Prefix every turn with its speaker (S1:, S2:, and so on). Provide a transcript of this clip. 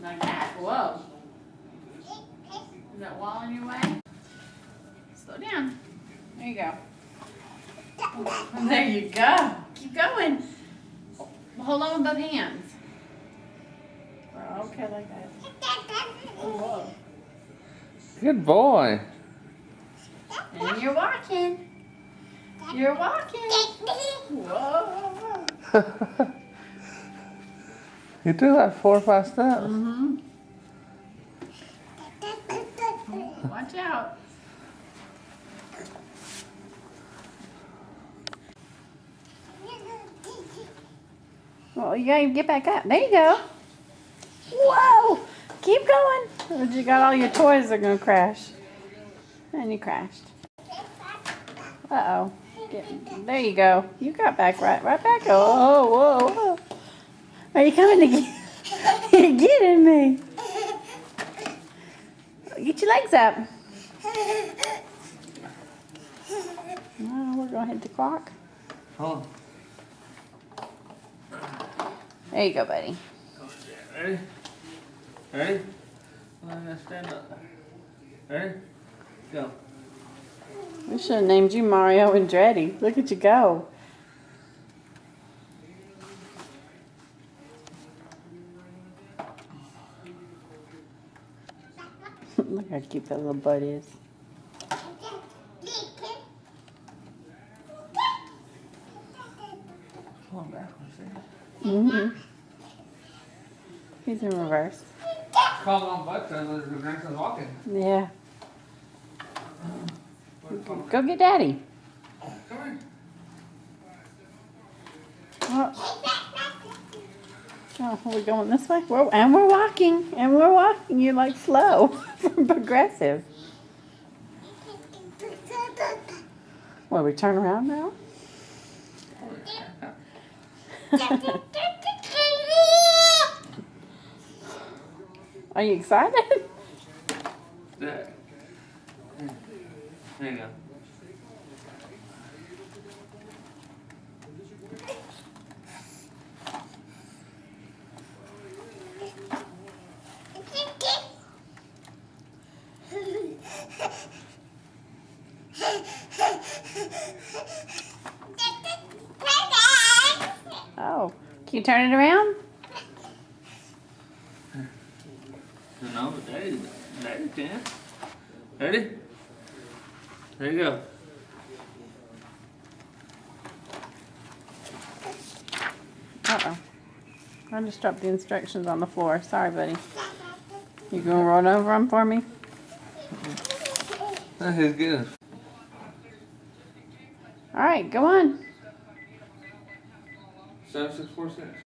S1: Like that. Whoa. Is that wall in your way? Slow down. There you go. There you go. Keep going. Hold on with both hands. Okay, like that. Whoa.
S2: Good boy.
S1: And you're walking. You're walking. Whoa.
S2: You do like 4 or 5 steps.
S1: Mm-hmm. Watch out. Well, you gotta get back up. There you go. Whoa! Keep going. You got all your toys that are gonna crash. And you crashed. Uh-oh. There you go. You got back right back. Oh, whoa, whoa. Are you coming to get? You're getting me. Get your legs up. Oh, we're gonna hit the clock.
S2: Hold on.
S1: There you go, buddy.
S2: Ready? Ready? I'm gonna stand up. Ready? Go.
S1: We should have named you Mario Andretti. Look at you go. Look how cute that little butt is.
S2: Pull him backwards, see?
S1: Mm-hmm. He's in reverse.
S2: Call on butt because the grandson's walking.
S1: Yeah. Go get Daddy.
S2: Come here.
S1: Oh, are we going this way? And we're walking. And we're walking. You're like slow. Progressive. Well, we turn around now? Are you excited?
S2: There. There you go.
S1: Oh, can you turn it around?
S2: No, Daddy can. Ready? There you go.
S1: Uh-oh. I just dropped the instructions on the floor. Sorry, buddy. You gonna run over them for me?
S2: He's good.
S1: All right, go on.
S2: 7646.